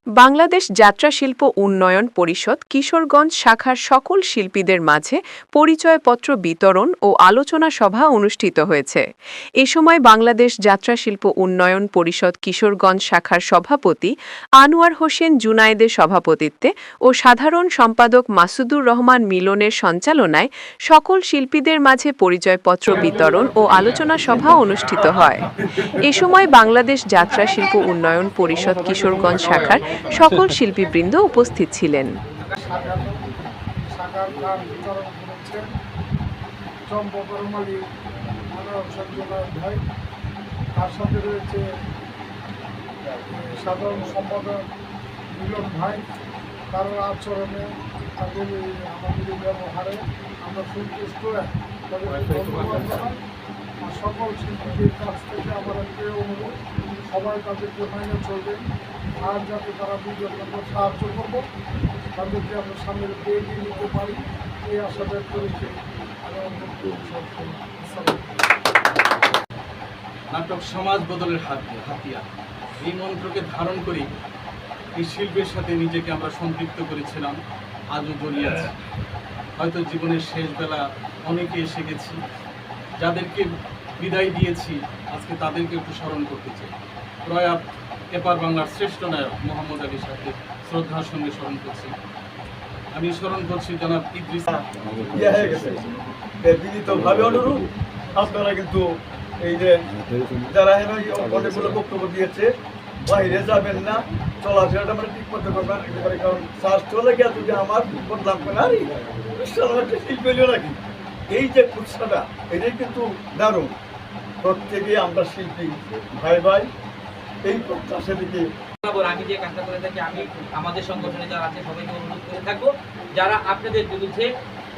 বাংলাদেশ যাত্রা শিল্প উন্নয়ন পরিষদ কিশোরগঞ্জ শাখার সকল শিল্পীদের মাঝে পরিচয়পত্র বিতরণ ও আলোচনা সভা অনুষ্ঠিত হয়েছে। এ সময় বাংলাদেশ যাত্রা শিল্প উন্নয়ন পরিষদ কিশোরগঞ্জ শাখার সভাপতি আনোয়ার হোসেন জুনায়েদের সভাপতিত্বে ও সাধারণ সম্পাদক মাসুদুর রহমান মিলনের সঞ্চালনায় সকল শিল্পীদের মাঝে পরিচয়পত্র বিতরণ ও আলোচনা সভা অনুষ্ঠিত হয়। এ সময় বাংলাদেশ যাত্রা শিল্প উন্নয়ন পরিষদ কিশোরগঞ্জ শাখার সকল শিল্পীবৃন্দ উপস্থিত ছিলেন। সাধারণ সম্পাদক মিলন ভাই, তার আচরণে তাদের আমাদের ব্যবহারে আমরা সন্তুষ্ট। সকল শিল্পীদের কাছ থেকে আমার একটা অনুরোধ, সবাই তাদেরকে মাইনে চলবেন আর যাতে তারা বিজয়ের জন্য সাহায্য করবো, তাদেরকে আমরা সামনে এগিয়ে নিতে পারি এই আশা ব্যক্ত করেছি। নাটক সমাজ বদলের হাতিয়ার, এই মন্ত্রকে ধারণ করি এই শিল্পের সাথে নিজেকে আমরা সম্পৃক্ত করেছিলাম, আজও জড়িয়ে আছি। হয়তো জীবনের শেষ বেলা অনেকে এসে গেছি, যাদেরকে বিদায় দিয়েছি আজকে তাদেরকে একটু স্মরণ করতে চাই। প্রয়াত এপার বাংলার শ্রেষ্ঠ নায়ক মোহাম্মদ আলীর সাথে শ্রদ্ধার সঙ্গে স্মরণ করছি। আমি স্মরণ করছি জনাব ইদ্রিস। বিনীতভাবে অনুরোধ, আপনারা কিন্তু এই যে যারা অনেকগুলো বক্তব্য দিয়েছে বাইরে যাবেন না, চলাফেরাটা মানে ঠিক মতো করবেন। কারণ স্বাস্থ্য লেগে যদি আমার বিপদ লাগবে না, একটা শিল্প হইল নাকি এই যে খুচরাটা, এটাই কিন্তু দারুণ। প্রত্যেকে আমরা শিল্পী ভাই ভাই, এই প্রত্যাশা থেকে আমি যে কাজটা করে থাকি, আমি আমাদের সংগঠনে যারা আছে সবাইকে অনুরোধ করে থাকবো, যারা আপনাদের বিরুদ্ধে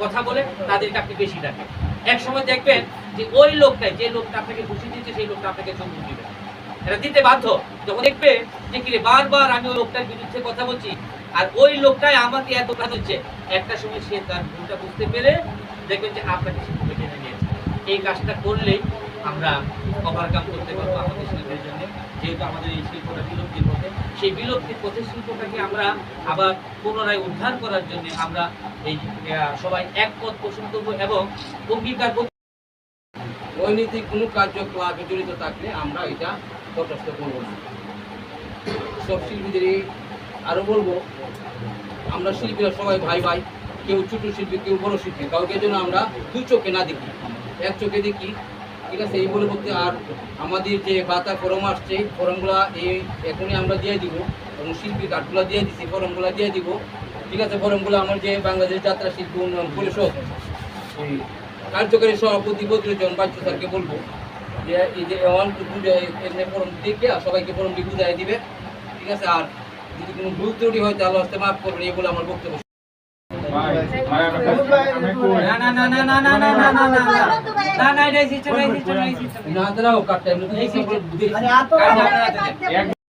কথা বলে তাদেরকে আপনি বেশি ডাকেন। এক সময় দেখবেন যে ওই লোকটাই, যে লোকটা আপনাকে খুশি দিচ্ছে সেই লোকটা আপনাকে চমক দিবে, এটা দিতে বাধ্য। যখন দেখবে যে কি বারবার আমি ওই লোকটার বিরুদ্ধে কথা বলছি আর ওই লোকটাই আমাকে এত কাজ হচ্ছে, একটা সময় সে তার ভুলটা বুঝতে পেরে দেখবেন যে আপনাকে শিল্পে টেনে নিয়েছে। এই কাজটা করলেই আমরা ওভারকাম করতে পারবো আমাদের শিল্পের জন্য। যেহেতু আমাদের এই শিল্পটা বিলুপ্তির পথে, সেই বিলুপ্তির পথে শিল্পটাকে আমরা আবার পুনরায় উদ্ধার করার জন্য আমরা এই সবাই একমত পোষণ করবো এবং অঙ্গীকার করব। অনৈতিক কোনো কার্যকলাপে জড়িত থাকলে আমরা এটা বরদাস্ত করব না। সব শিল্পীদেরই আরও বলবো, আমরা শিল্পীরা সবাই ভাই ভাই, কেউ ছোটো শিল্পী কেউ বড় শিল্পী, কাউকে যেন আমরা দুই চোখে না দেখি, এক চোখে দেখি, ঠিক আছে? এই বলে বলতে আর আমাদের যে বাতা ফরম আসছে, ফরমগুলা এই এখনই আমরা দিয়ে দিব এবং শিল্পী কার্ডগুলো দিয়ে দিচ্ছি, ফরমগুলো দিয়ে দিব, ঠিক আছে? ফরমগুলো আমার যে বাংলাদেশ যাত্রা শিল্প উন্নয়ন পরিষদ এই কার্যকারী সভাপতি বদরুজ্জামান বাচ্চু স্যারকে বলবো যে এই যে এমনি ফরম দেখে সবাইকে ফরমটি বুঝাই দিবে, ঠিক আছে? আর যদি কোনো ভুল ত্রুটি হয় তাহলে আসতে মাফ করবেন, এই বলে আমার বক্তব্য। না দাঁড়াও, কাটটা